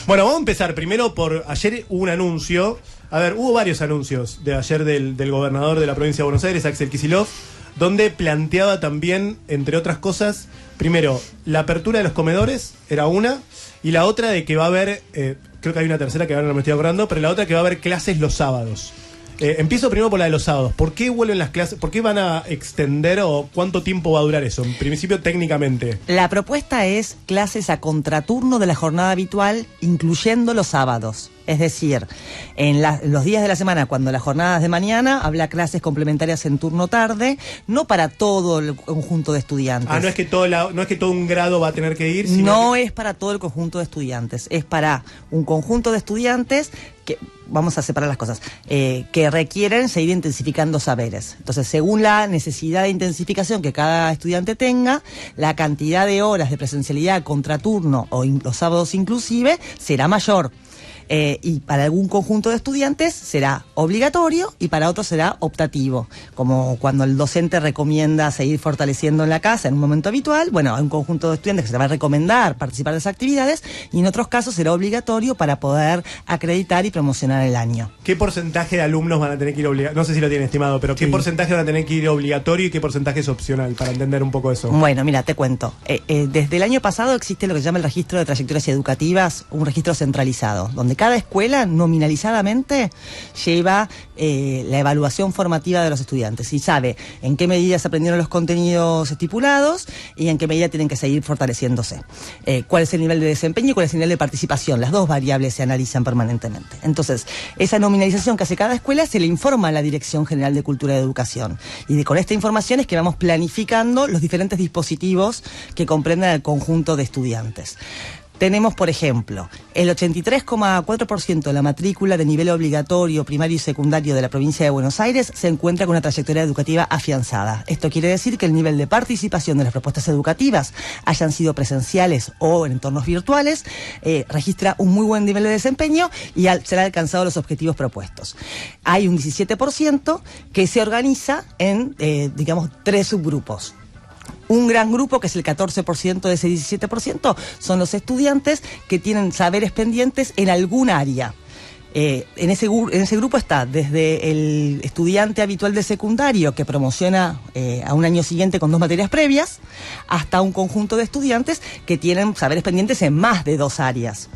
Bueno, vamos a empezar primero por... Ayer hubo un anuncio. A ver, hubo varios anuncios de ayer del gobernador de la provincia de Buenos Aires, Axel Kicillof, donde planteaba también, entre otras cosas, primero, la apertura de los comedores, era una, y la otra de que va a haber, creo que hay una tercera que ahora no me estoy acordando, pero la otra que va a haber clases los sábados. Empiezo primero por la de los sábados. ¿Por qué vuelven las clases? ¿Por qué van a extender o cuánto tiempo va a durar eso? En principio, técnicamente. La propuesta es clases a contraturno de la jornada habitual, incluyendo los sábados. Es decir, en los días de la semana, cuando la jornada es de mañana, habrá clases complementarias en turno tarde, no para todo el conjunto de estudiantes. No es que todo un grado va a tener que ir, sino no es para todo el conjunto de estudiantes, es para un conjunto de estudiantes que, vamos a separar las cosas, que requieren seguir intensificando saberes. Entonces, según la necesidad de intensificación que cada estudiante tenga, la cantidad de horas de presencialidad contraturno o los sábados inclusive será mayor. Y para algún conjunto de estudiantes será obligatorio y para otros será optativo, como cuando el docente recomienda seguir fortaleciendo en la casa en un momento habitual. Bueno, hay un conjunto de estudiantes que se va a recomendar participar de esas actividades y en otros casos será obligatorio para poder acreditar y promocionar el año. ¿Qué porcentaje de alumnos van a tener que ir obligatorios? No sé si lo tienen estimado, pero ¿qué porcentaje van a tener que ir obligatorio y qué porcentaje es opcional? Para entender un poco eso. Bueno, mira, te cuento. Desde el año pasado existe lo que se llama el registro de trayectorias educativas, un registro centralizado, donde cada escuela nominalizadamente lleva la evaluación formativa de los estudiantes y sabe en qué medida se aprendieron los contenidos estipulados y en qué medida tienen que seguir fortaleciéndose. Cuál es el nivel de desempeño y cuál es el nivel de participación. Las dos variables se analizan permanentemente. Entonces, esa nominalización que hace cada escuela se le informa a la Dirección General de Cultura y Educación. Y con esta información es que vamos planificando los diferentes dispositivos que comprenden el conjunto de estudiantes. Tenemos, por ejemplo, el 83,4% de la matrícula de nivel obligatorio, primario y secundario de la provincia de Buenos Aires se encuentra con una trayectoria educativa afianzada. Esto quiere decir que el nivel de participación de las propuestas educativas, hayan sido presenciales o en entornos virtuales, registra un muy buen nivel de desempeño y se han alcanzado los objetivos propuestos. Hay un 17% que se organiza en, digamos, 3 subgrupos. Un gran grupo, que es el 14% de ese 17%, son los estudiantes que tienen saberes pendientes en algún área. En ese grupo está desde el estudiante habitual de secundario que promociona a un año siguiente con 2 materias previas, hasta un conjunto de estudiantes que tienen saberes pendientes en más de 2 áreas.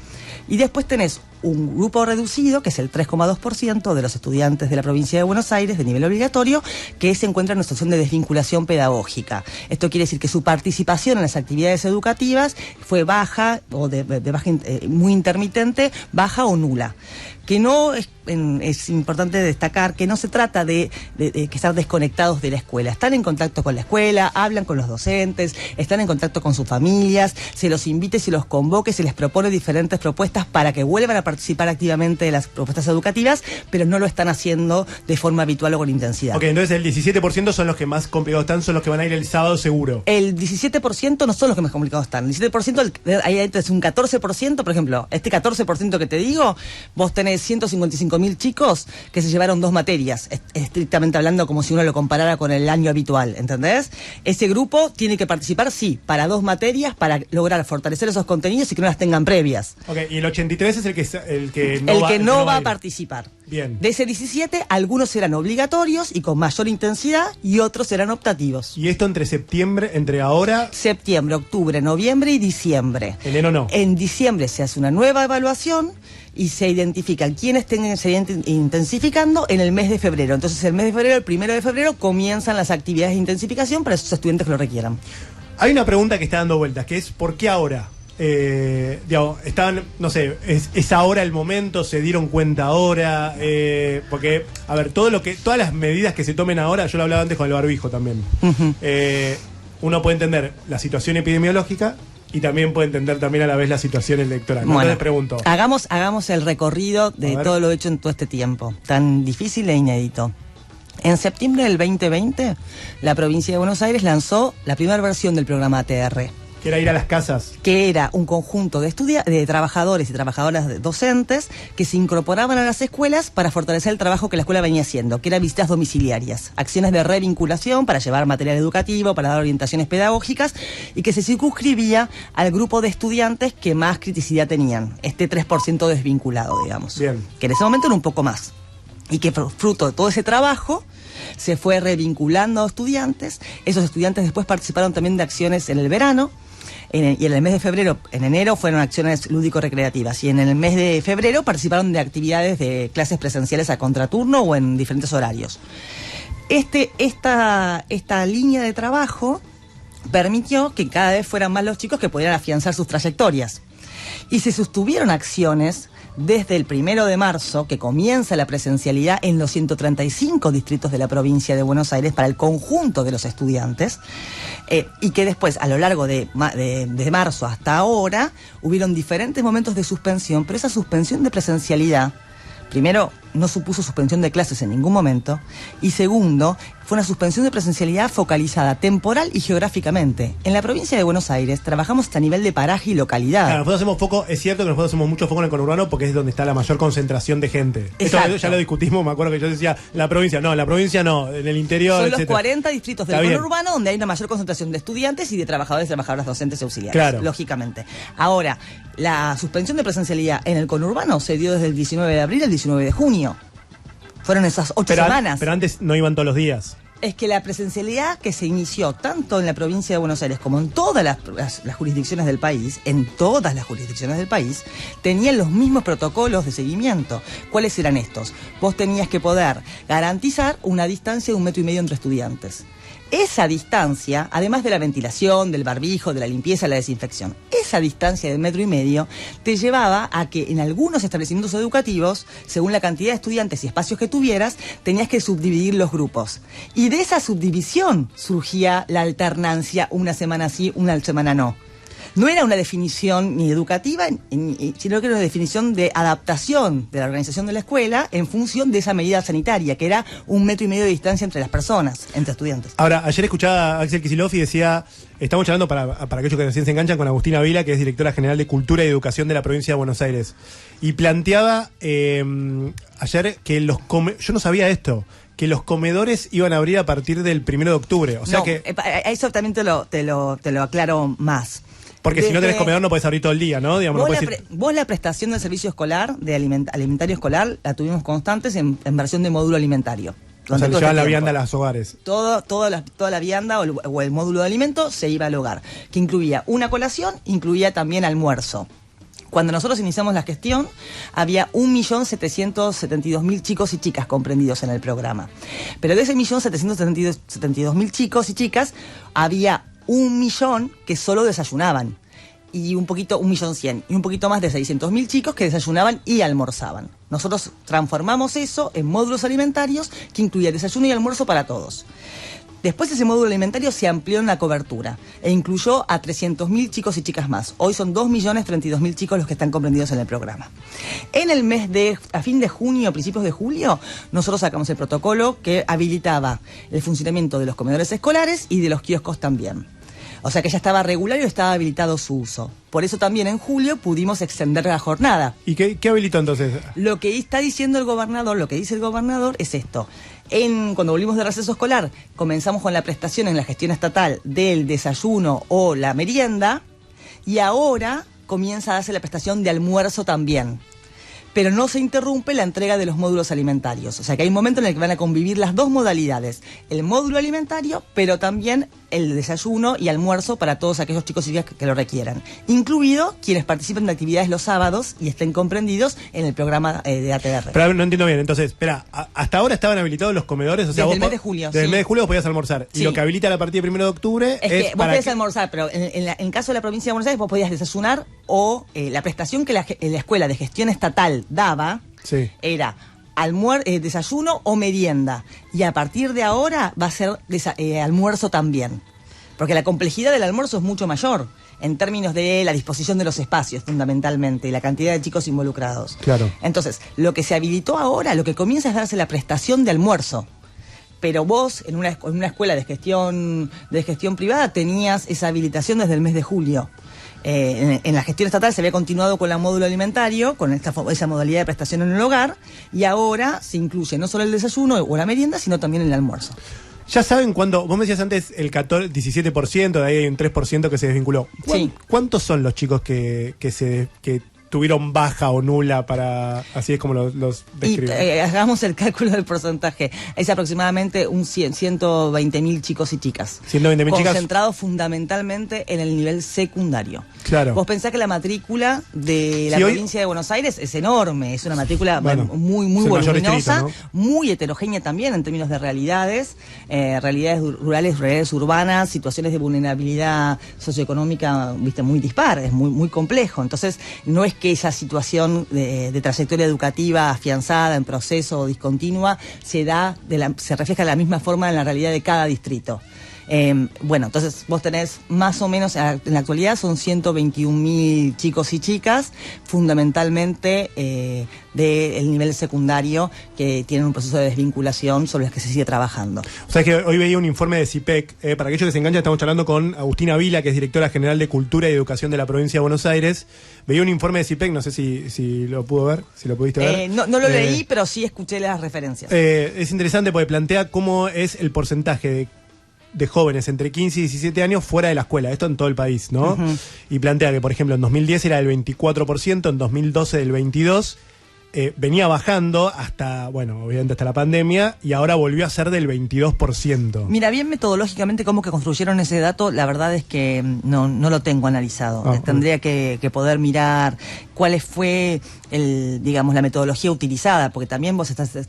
Y después tenés un grupo reducido, que es el 3,2% de los estudiantes de la provincia de Buenos Aires, de nivel obligatorio, que se encuentra en una situación de desvinculación pedagógica. Esto quiere decir que su participación en las actividades educativas fue baja, o de baja, muy intermitente, baja o nula. Que no es importante destacar que no se trata de estar desconectados de la escuela. Están en contacto con la escuela, hablan con los docentes, están en contacto con sus familias, se los invite, se los convoque, se les propone diferentes propuestas para que vuelvan a participar activamente de las propuestas educativas, pero no lo están haciendo de forma habitual o con intensidad. Ok, entonces el 17% son los que más complicados están, son los que van a ir el sábado seguro. El 17% no son los que más complicados están. El 17%, ahí es un 14%, por ejemplo, este 14% que te digo, vos tenés 155.000 chicos que se llevaron 2 materias, estrictamente hablando, como si uno lo comparara con el año habitual, ¿entendés? Ese grupo tiene que participar, sí, para 2 materias, para lograr fortalecer esos contenidos y que no las tengan previas. Ok, y el 83 es el que no va a participar. Bien. De ese 17, algunos serán obligatorios y con mayor intensidad y otros serán optativos. ¿Y esto entre ahora? Septiembre, octubre, noviembre y diciembre. Enero no. En diciembre se hace una nueva evaluación y se identifican quiénes se intensificando en el mes de febrero. Entonces, el mes de febrero, el 1 de febrero, comienzan las actividades de intensificación para esos estudiantes que lo requieran. Hay una pregunta que está dando vueltas, que es ¿por qué ahora? Estaban, no sé, es ahora el momento, se dieron cuenta ahora, porque, a ver, todas las medidas que se tomen ahora, yo lo hablaba antes con el barbijo también. Uno puede entender la situación epidemiológica y también puede entender también a la vez la situación electoral. Bueno, entonces pregunto. Hagamos el recorrido de todo lo hecho en todo este tiempo, tan difícil e inédito. En septiembre del 2020, la provincia de Buenos Aires lanzó la primera versión del programa ATR. Que era ir a las casas. Que era un conjunto de trabajadores y trabajadoras docentes que se incorporaban a las escuelas para fortalecer el trabajo que la escuela venía haciendo, que eran visitas domiciliarias, acciones de revinculación para llevar material educativo, para dar orientaciones pedagógicas, y que se circunscribía al grupo de estudiantes que más criticidad tenían, este 3% desvinculado, digamos. Bien. Que en ese momento era un poco más. Y que fruto de todo ese trabajo se fue revinculando a estudiantes. Esos estudiantes después participaron también de acciones en el verano. Y en el mes de febrero, en enero fueron acciones lúdico-recreativas, y en el mes de febrero participaron de actividades de clases presenciales a contraturno o en diferentes horarios. Esta línea de trabajo permitió que cada vez fueran más los chicos que pudieran afianzar sus trayectorias. Y se sostuvieron acciones desde el 1 de marzo, que comienza la presencialidad en los 135 distritos de la provincia de Buenos Aires para el conjunto de los estudiantes, y que después, a lo largo de marzo hasta ahora, hubieron diferentes momentos de suspensión, pero esa suspensión de presencialidad, primero, no supuso suspensión de clases en ningún momento, y segundo, fue una suspensión de presencialidad focalizada temporal y geográficamente. En la provincia de Buenos Aires trabajamos a nivel de paraje y localidad. Claro, nosotros hacemos foco, es cierto que nosotros hacemos mucho foco en el conurbano porque es donde está la mayor concentración de gente. Esto ya lo discutimos, me acuerdo que yo decía, la provincia no, en el interior, son los etcétera. 40 distritos del conurbano donde hay una mayor concentración de estudiantes y de trabajadores y trabajadoras docentes y auxiliares, claro, lógicamente. Ahora, la suspensión de presencialidad en el conurbano se dio desde el 19 de abril al 19 de junio. Fueron esas 8 semanas. Pero antes no iban todos los días. Es que la presencialidad que se inició tanto en la provincia de Buenos Aires como en todas las jurisdicciones del país, tenían los mismos protocolos de seguimiento. ¿Cuáles eran estos? Vos tenías que poder garantizar una distancia de 1,5 metros entre estudiantes. Esa distancia, además de la ventilación, del barbijo, de la limpieza, la desinfección, esa distancia de 1,5 metros te llevaba a que en algunos establecimientos educativos, según la cantidad de estudiantes y espacios que tuvieras, tenías que subdividir los grupos. Y de esa subdivisión surgía la alternancia, una semana sí, una semana no. No era una definición ni educativa, sino que era una definición de adaptación de la organización de la escuela en función de esa medida sanitaria, que era 1,5 metros de distancia entre las personas, entre estudiantes. Ahora, ayer escuchaba a Axel Kicillof y decía, estamos charlando para aquellos que recién se enganchan con Agustina Vila, que es directora general de Cultura y Educación de la provincia de Buenos Aires. Y planteaba ayer que yo no sabía esto, que los comedores iban a abrir a partir del 1 de octubre. O sea eso también te lo aclaro más. Porque si no tenés comedor no podés abrir todo el día, ¿no? Digamos, vos la prestación del servicio escolar, de alimentario escolar, la tuvimos constantes en versión de módulo alimentario. O sea, llevaban la vianda a los hogares. Toda la vianda o el módulo de alimento se iba al hogar, que incluía una colación, incluía también almuerzo. Cuando nosotros iniciamos la gestión, había 1.772.000 chicos y chicas comprendidos en el programa. Pero de ese 1.772.000 chicos y chicas, había 1 millón que solo desayunaban, y 1.100.000, y un poquito más de 600.000 chicos que desayunaban y almorzaban. Nosotros transformamos eso en módulos alimentarios que incluía desayuno y almuerzo para todos. Después ese módulo alimentario se amplió en la cobertura e incluyó a 300.000 chicos y chicas más. Hoy son 2.032.000 chicos los que están comprendidos en el programa. En el mes a fin de junio, principios de julio, nosotros sacamos el protocolo que habilitaba el funcionamiento de los comedores escolares y de los kioscos también. O sea que ya estaba regular y estaba habilitado su uso. Por eso también en julio pudimos extender la jornada. ¿Y qué habilitó entonces? Lo que está diciendo el gobernador, lo que dice el gobernador es esto. Cuando volvimos de receso escolar, comenzamos con la prestación en la gestión estatal del desayuno o la merienda, y ahora comienza a darse la prestación de almuerzo también. Pero no se interrumpe la entrega de los módulos alimentarios. O sea que hay un momento en el que van a convivir las dos modalidades. El módulo alimentario, pero también el desayuno y almuerzo para todos aquellos chicos y chicas que lo requieran. Incluido quienes participen de actividades los sábados y estén comprendidos en el programa de ATR. Pero no entiendo bien. Entonces, espera, ¿hasta ahora estaban habilitados los comedores? O sea, desde el mes de julio. Desde el mes de julio vos podías almorzar. Sí. Y lo que habilita a partir del 1 de octubre es que vos podías almorzar, pero en el caso de la provincia de Buenos Aires vos podías desayunar, o la prestación que la escuela de gestión estatal daba era desayuno o merienda, y a partir de ahora va a ser almuerzo también, porque la complejidad del almuerzo es mucho mayor en términos de la disposición de los espacios, fundamentalmente, y la cantidad de chicos involucrados. Claro. Entonces, lo que se habilitó ahora, lo que comienza es darse la prestación de almuerzo, pero vos en una escuela de gestión privada tenías esa habilitación desde el mes de julio. En la gestión estatal se había continuado con el módulo alimentario, con esa modalidad de prestación en el hogar, y ahora se incluye no solo el desayuno o la merienda, sino también el almuerzo. Ya saben cuándo, vos me decías antes el 17%, de ahí hay un 3% que se desvinculó. Sí. ¿Cuántos son los chicos que tuvieron baja o nula para, así es como los describen? Hagamos el cálculo del porcentaje. Es aproximadamente 120.000 chicos y chicas. 120.000 chicas. Concentrados fundamentalmente en el nivel secundario. Claro. Vos pensás que la matrícula de la provincia de Buenos Aires es enorme, es una matrícula muy voluminosa, ¿no? Muy heterogénea también en términos de realidades, realidades rurales, realidades urbanas, situaciones de vulnerabilidad socioeconómica, viste, muy dispar, es muy complejo. Entonces, no es que esa situación de trayectoria educativa afianzada, en proceso o discontinua, se refleja de la misma forma en la realidad de cada distrito. Entonces vos tenés más o menos, en la actualidad son 121.000 chicos y chicas, fundamentalmente del nivel secundario, que tienen un proceso de desvinculación sobre los que se sigue trabajando. O sea, que hoy veía un informe de CIPEC, para aquellos que se enganchan, estamos charlando con Agustina Vila, que es directora general de Cultura y Educación de la provincia de Buenos Aires. Veía un informe de CIPEC, no sé si lo pudo ver, si lo pudiste ver. No lo leí, pero sí escuché las referencias. Es interesante porque plantea cómo es el porcentaje de jóvenes entre 15 y 17 años fuera de la escuela, esto en todo el país, ¿no? Uh-huh. Y plantea que, por ejemplo, en 2010 era del 24%, en 2012 del 22%, venía bajando hasta, obviamente hasta la pandemia, y ahora volvió a ser del 22%. Mira, bien metodológicamente cómo que construyeron ese dato, la verdad es que no lo tengo analizado. Tendría que poder mirar cuál fue la metodología utilizada, porque también vos estás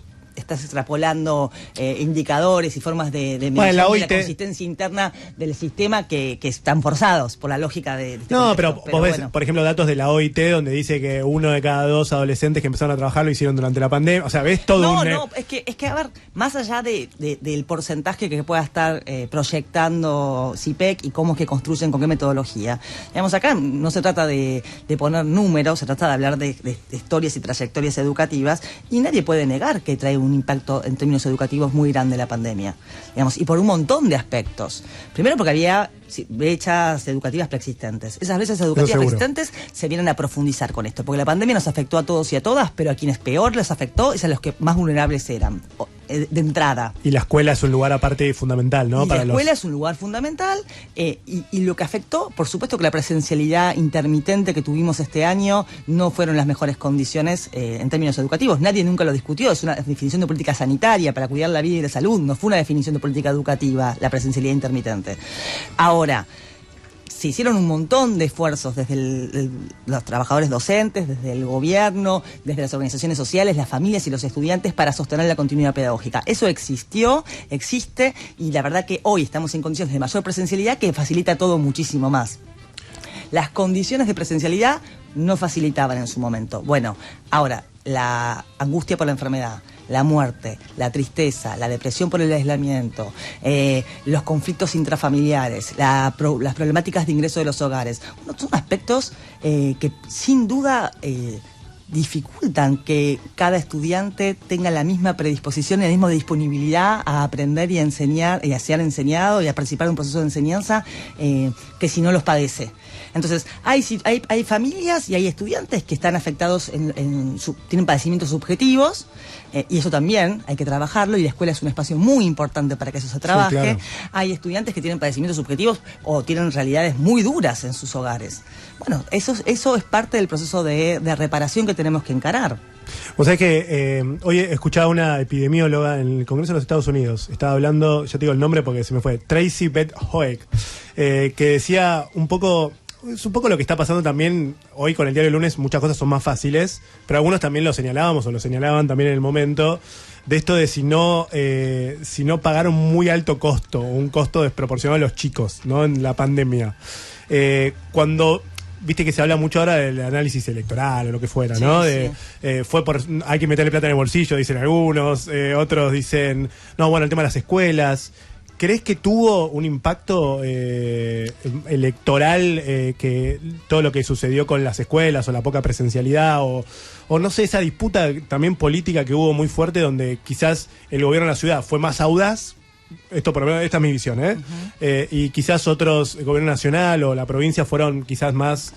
extrapolando indicadores y formas de medición de la consistencia interna del sistema que están forzados por la lógica de no, pero vos ves, por ejemplo, datos de la OIT donde dice que 1 de cada 2 adolescentes que empezaron a trabajar lo hicieron durante la pandemia. O sea, ves todo es que a ver, más allá del porcentaje que pueda estar proyectando CIPEC y cómo es que construyen, con qué metodología. Digamos, acá no se trata de poner números, se trata de hablar de historias y trayectorias educativas, y nadie puede negar que trae un impacto en términos educativos muy grande la pandemia, digamos, y por un montón de aspectos. Primero porque había brechas educativas preexistentes. Esas brechas educativas preexistentes se vienen a profundizar con esto, porque la pandemia nos afectó a todos y a todas, pero a quienes peor les afectó es a los que más vulnerables eran, de entrada. Y la escuela es un lugar aparte fundamental, ¿no? Y la escuela es un lugar fundamental, y lo que afectó, por supuesto que la presencialidad intermitente que tuvimos este año no fueron las mejores condiciones en términos educativos. Nadie nunca lo discutió, es una definición de política sanitaria para cuidar la vida y la salud, no fue una definición de política educativa la presencialidad intermitente. Ahora, se hicieron un montón de esfuerzos desde los trabajadores docentes, desde el gobierno, desde las organizaciones sociales, las familias y los estudiantes para sostener la continuidad pedagógica. Eso existe, y la verdad que hoy estamos en condiciones de mayor presencialidad que facilita todo muchísimo más. Las condiciones de presencialidad no facilitaban en su momento. Bueno, ahora, la angustia por la enfermedad, la muerte, la tristeza, la depresión por el aislamiento, los conflictos intrafamiliares, las problemáticas de ingreso de los hogares, son aspectos que sin duda dificultan que cada estudiante tenga la misma predisposición y la misma disponibilidad a aprender y a enseñar, y a ser enseñado y a participar en un proceso de enseñanza que si no los padece. Entonces, hay familias y hay estudiantes que están afectados, tienen padecimientos subjetivos, y eso también hay que trabajarlo, y la escuela es un espacio muy importante para que eso se trabaje. Sí, claro. Hay estudiantes que tienen padecimientos subjetivos o tienen realidades muy duras en sus hogares. Bueno, eso es parte del proceso de reparación que tenemos que encarar. O sea que hoy escuchaba una epidemióloga en el Congreso de los Estados Unidos, estaba hablando, ya te digo el nombre porque se me fue, Tracy Beth Hoek, que decía es un poco lo que está pasando también hoy con el diario Lunes. Muchas cosas son más fáciles, pero algunos también lo señalábamos o lo señalaban también en el momento, de esto de si no pagar un muy alto costo, un costo desproporcionado a los chicos, ¿no? En la pandemia. Cuando viste que se habla mucho ahora del análisis electoral o lo que fuera, ¿no? Sí. Hay que meterle plata en el bolsillo, dicen algunos, otros dicen, no, bueno, el tema de las escuelas. ¿crees que tuvo un impacto electoral que todo lo que sucedió con las escuelas o la poca presencialidad o no sé, esa disputa también política que hubo muy fuerte donde quizás el gobierno de la ciudad fue más audaz? Esto por lo menos, esta es mi visión, y quizás otros, el gobierno nacional o la provincia fueron quizás más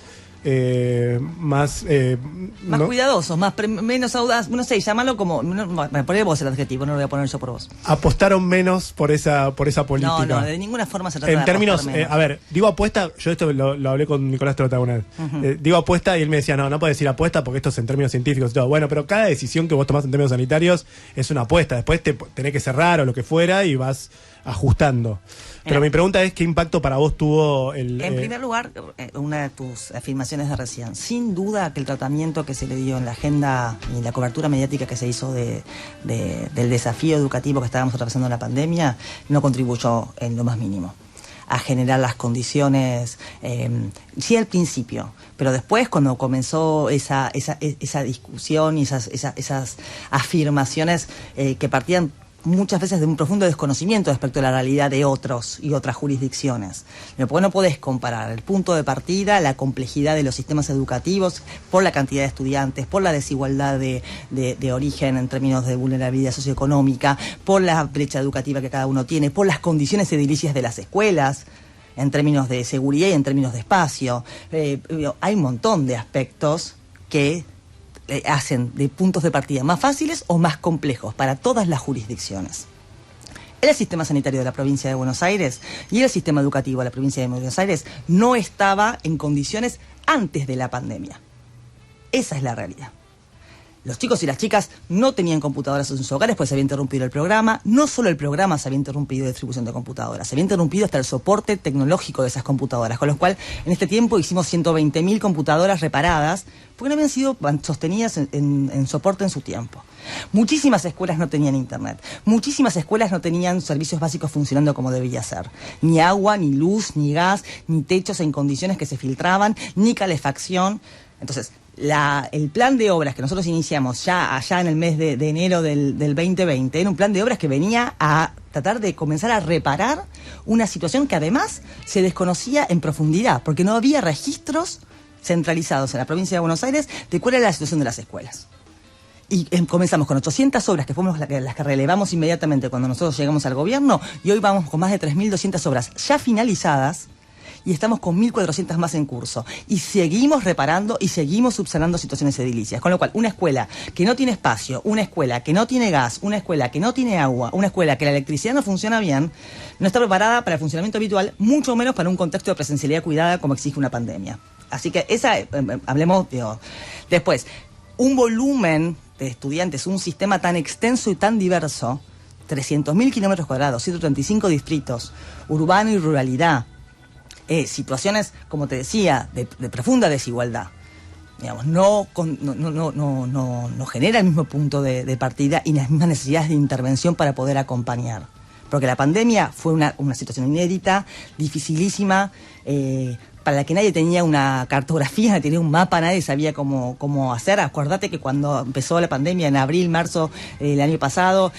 cuidadosos, menos audaz, no sé, llámalo como, me poné vos el adjetivo, no lo voy a poner yo por vos. Apostaron menos por esa política. No, de ninguna forma se trata en de términos, menos. a ver, digo apuesta, yo esto lo hablé con Nicolás Trota una vez. Digo apuesta y él me decía, no puedes decir apuesta porque esto es en términos científicos y todo. Bueno, pero cada decisión que vos tomás en términos sanitarios es una apuesta. Después tenés que cerrar o lo que fuera y vas ajustando. Pero mi pregunta es, ¿qué impacto para vos tuvo el...? En primer lugar, una de tus afirmaciones de recién. Sin duda que el tratamiento que se le dio en la agenda y la cobertura mediática que se hizo del desafío educativo que estábamos atravesando en la pandemia no contribuyó en lo más mínimo a generar las condiciones, sí al principio, pero después cuando comenzó esa discusión y esas afirmaciones que partían muchas veces de un profundo desconocimiento respecto a la realidad de otros y otras jurisdicciones. Porque no podés comparar el punto de partida, la complejidad de los sistemas educativos, por la cantidad de estudiantes, por la desigualdad de origen en términos de vulnerabilidad socioeconómica, por la brecha educativa que cada uno tiene, por las condiciones edilicias de las escuelas, en términos de seguridad y en términos de espacio. Hay un montón de aspectos que hacen de puntos de partida más fáciles o más complejos para todas las jurisdicciones. El sistema sanitario de la provincia de Buenos Aires y el sistema educativo de la provincia de Buenos Aires no estaba en condiciones antes de la pandemia. Esa es la realidad. Los chicos y las chicas no tenían computadoras en sus hogares, pues se había interrumpido el programa. No solo el programa se había interrumpido de distribución de computadoras, se había interrumpido hasta el soporte tecnológico de esas computadoras, con lo cual en este tiempo hicimos 120.000 computadoras reparadas porque no habían sido sostenidas en soporte en su tiempo. Muchísimas escuelas no tenían internet, muchísimas escuelas no tenían servicios básicos funcionando como debía ser. Ni agua, ni luz, ni gas, ni techos en condiciones que se filtraban, ni calefacción. Entonces, el plan de obras que nosotros iniciamos ya allá en el mes de enero del 2020 era un plan de obras que venía a tratar de comenzar a reparar una situación que además se desconocía en profundidad, porque no había registros centralizados en la provincia de Buenos Aires de cuál era la situación de las escuelas. Y comenzamos con 800 obras, que fuimos las que relevamos inmediatamente cuando nosotros llegamos al gobierno, y hoy vamos con más de 3.200 obras ya finalizadas, y estamos con 1.400 más en curso. Y seguimos reparando y seguimos subsanando situaciones edilicias. Con lo cual, una escuela que no tiene espacio, una escuela que no tiene gas, una escuela que no tiene agua, una escuela que la electricidad no funciona bien, no está preparada para el funcionamiento habitual, mucho menos para un contexto de presencialidad cuidada como exige una pandemia. Así que hablemos, después, un volumen de estudiantes, un sistema tan extenso y tan diverso, 300.000 kilómetros cuadrados, 135 distritos, urbano y ruralidad, situaciones, como te decía, de profunda desigualdad. Digamos, no genera el mismo punto de partida y las mismas necesidades de intervención para poder acompañar. Porque la pandemia fue una situación inédita, dificilísima, para la que nadie tenía una cartografía, nadie tenía un mapa, nadie sabía cómo hacer. Acuérdate que cuando empezó la pandemia, en abril, marzo del año pasado,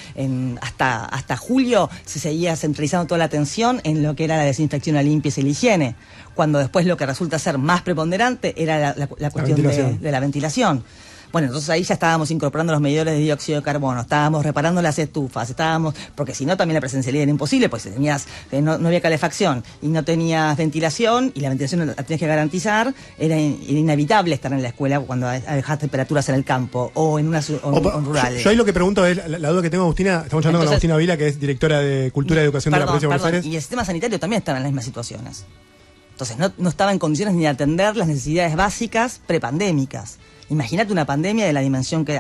hasta julio, se seguía centralizando toda la atención en lo que era la desinfección, la limpieza y la higiene. Cuando después lo que resulta ser más preponderante era la cuestión de la ventilación. Bueno, entonces ahí ya estábamos incorporando los medidores de dióxido de carbono, estábamos reparando las estufas, porque si no también la presencialidad era imposible, pues no había calefacción y no tenías ventilación, y la ventilación la tenías que garantizar, era inevitable estar en la escuela cuando dejas temperaturas en el campo o en rurales. Yo ahí lo que pregunto es, la duda que tengo, Agustina, estamos hablando con Agustina Vila, que es directora de Cultura y Educación de la Provincia de Buenos Aires. Y el sistema sanitario también estaba en las mismas situaciones. Entonces no estaba en condiciones ni de atender las necesidades básicas prepandémicas. Imagínate una pandemia de la dimensión que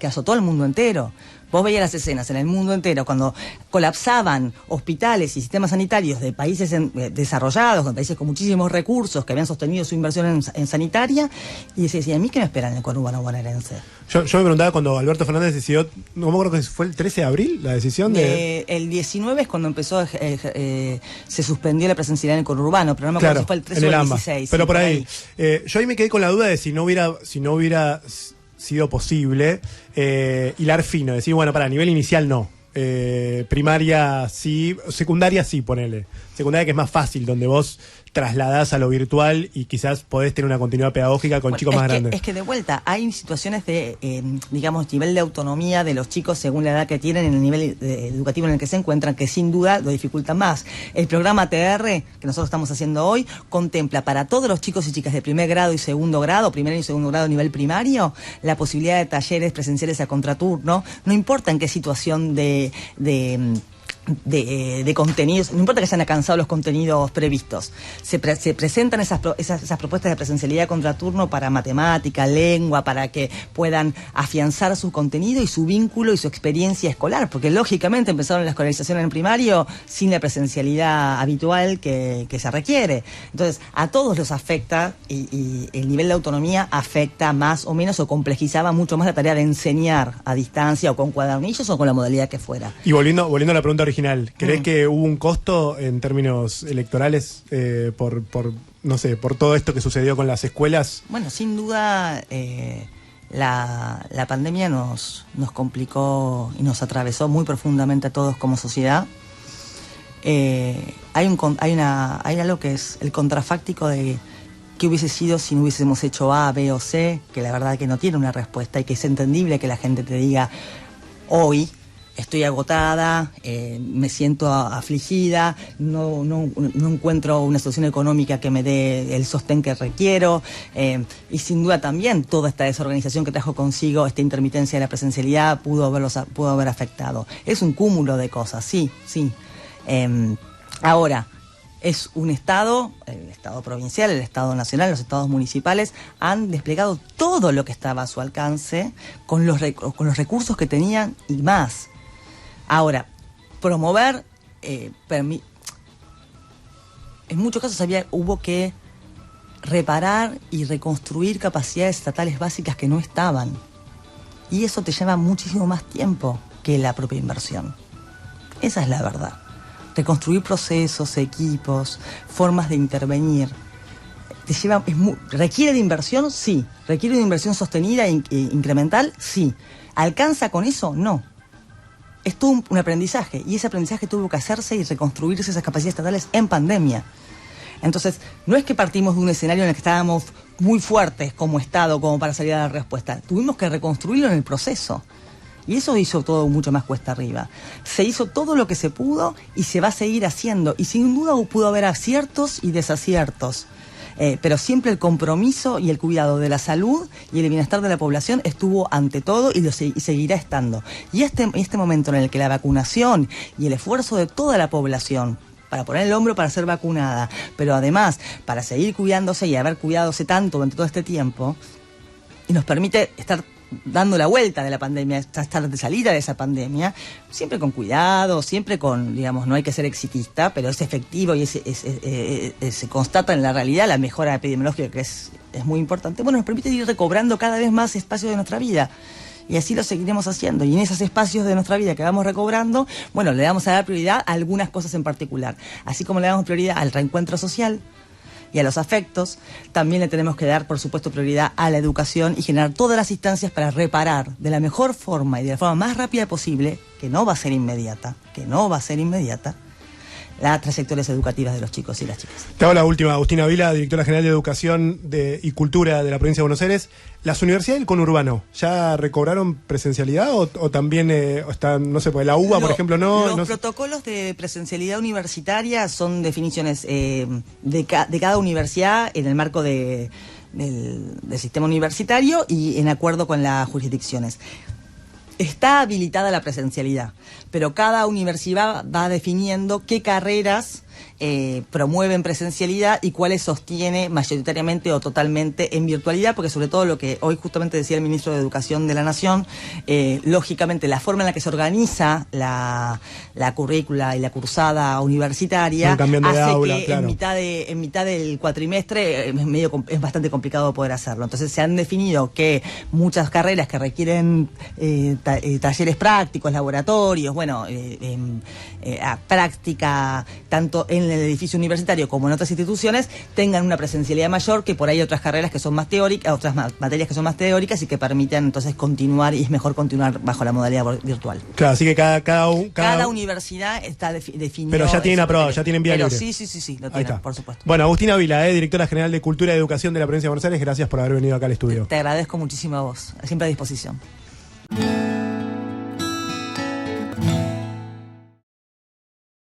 azotó al mundo entero. Vos veías las escenas en el mundo entero cuando colapsaban hospitales y sistemas sanitarios de países desarrollados, de países con muchísimos recursos que habían sostenido su inversión en sanitaria, y decías, ¿y a mí qué me esperan en el conurbano bonaerense? Yo me preguntaba cuando Alberto Fernández decidió, no me acuerdo que fue el 13 de abril, la decisión de... El 19 es cuando empezó, se suspendió la presencialidad en el conurbano, pero no me acuerdo si fue el 13 o el 16. Pero por ahí. Yo ahí me quedé con la duda de si no hubiera sido posible hilar fino, decir, bueno, para nivel inicial no. primaria sí, secundaria sí, ponele. Secundaria que es más fácil, donde vos trasladás a lo virtual y quizás podés tener una continuidad pedagógica con chicos más grandes. Es que de vuelta, hay situaciones de, digamos, nivel de autonomía de los chicos según la edad que tienen, en el nivel educativo en el que se encuentran, que sin duda lo dificultan más. El programa TR, que nosotros estamos haciendo hoy, contempla para todos los chicos y chicas de primer grado y segundo grado, primer y segundo grado a nivel primario, la posibilidad de talleres presenciales a contraturno, no importa en qué situación de contenidos, no importa que se hayan alcanzado los contenidos previstos, se presentan esas propuestas de presencialidad a contraturno para matemática, lengua, para que puedan afianzar su contenido y su vínculo y su experiencia escolar, porque lógicamente empezaron la escolarización en el primario sin la presencialidad habitual que se requiere. Entonces, a todos los afecta y el nivel de autonomía afecta más o menos o complejizaba mucho más la tarea de enseñar a distancia o con cuadernillos o con la modalidad que fuera. Y volviendo a la pregunta original, ¿crees que hubo un costo en términos electorales por no sé, por todo esto que sucedió con las escuelas? Bueno, sin duda la pandemia nos complicó y nos atravesó muy profundamente a todos como sociedad. Hay algo que es el contrafáctico de qué hubiese sido si no hubiésemos hecho A, B o C, que la verdad que no tiene una respuesta y que es entendible que la gente te diga hoy estoy agotada, me siento afligida, no encuentro una situación económica que me dé el sostén que requiero, y sin duda también toda esta desorganización que trajo consigo esta intermitencia de la presencialidad pudo haber afectado. Es un cúmulo de cosas, sí. Ahora, es un Estado, el Estado provincial, el Estado nacional, los estados municipales han desplegado todo lo que estaba a su alcance con los recursos que tenían y más. Ahora, promover, en muchos casos hubo que reparar y reconstruir capacidades estatales básicas que no estaban. Y eso te lleva muchísimo más tiempo que la propia inversión. Esa es la verdad. Reconstruir procesos, equipos, formas de intervenir. ¿Requiere de inversión? Sí. ¿Requiere de inversión sostenida e incremental? Sí. ¿Alcanza con eso? No. Es todo un aprendizaje, y ese aprendizaje tuvo que hacerse y reconstruirse esas capacidades estatales en pandemia. Entonces, no es que partimos de un escenario en el que estábamos muy fuertes como Estado, como para salir a dar respuesta. Tuvimos que reconstruirlo en el proceso. Y eso hizo todo mucho más cuesta arriba. Se hizo todo lo que se pudo y se va a seguir haciendo. Y sin duda pudo haber aciertos y desaciertos. Pero siempre el compromiso y el cuidado de la salud y el bienestar de la población estuvo ante todo y seguirá estando. Y este momento en el que la vacunación y el esfuerzo de toda la población para poner el hombro para ser vacunada, pero además para seguir cuidándose y haber cuidadose tanto durante todo este tiempo, y nos permite estar dando la vuelta de la pandemia, estar de salida de esa pandemia, siempre con cuidado, siempre con, digamos, no hay que ser exitista, pero es efectivo y se constata en la realidad la mejora epidemiológica, que es muy importante. Bueno, nos permite ir recobrando cada vez más espacios de nuestra vida. Y así lo seguiremos haciendo. Y en esos espacios de nuestra vida que vamos recobrando, bueno, le vamos a dar prioridad a algunas cosas en particular. Así como le damos prioridad al reencuentro social y a los afectos, también le tenemos que dar, por supuesto, prioridad a la educación y generar todas las instancias para reparar de la mejor forma y de la forma más rápida posible, que no va a ser inmediata, las trayectorias educativas de los chicos y las chicas. Te hago la última. Agustina Vila, directora general de Educación y Cultura de la Provincia de Buenos Aires. ¿Las universidades del conurbano ya recobraron presencialidad o también están, no sé, pues la UBA, por ejemplo, no? Los protocolos de presencialidad universitaria son definiciones de cada universidad en el marco del sistema universitario y en acuerdo con las jurisdicciones. Está habilitada la presencialidad, pero cada universidad va definiendo qué carreras promueven presencialidad y cuáles sostiene mayoritariamente o totalmente en virtualidad, porque sobre todo lo que hoy justamente decía el ministro de Educación de la Nación, lógicamente la forma en la que se organiza la currícula y la cursada universitaria hace aula, que claro, en mitad del cuatrimestre es bastante complicado poder hacerlo. Entonces se han definido que muchas carreras que requieren talleres prácticos, laboratorios, práctica tanto en el edificio universitario como en otras instituciones tengan una presencialidad mayor, que por ahí otras carreras que son más teóricas, otras materias que son más teóricas y que permitan entonces continuar, y es mejor continuar bajo la modalidad virtual. Claro, así que cada universidad está definido. Pero ya tienen aprobado, ya tienen vía libre. Sí, lo tienen, por supuesto. Bueno, Agustina Vila, directora general de Cultura y Educación de la Provincia de Buenos Aires, gracias por haber venido acá al estudio. Te agradezco muchísimo a vos, siempre a disposición.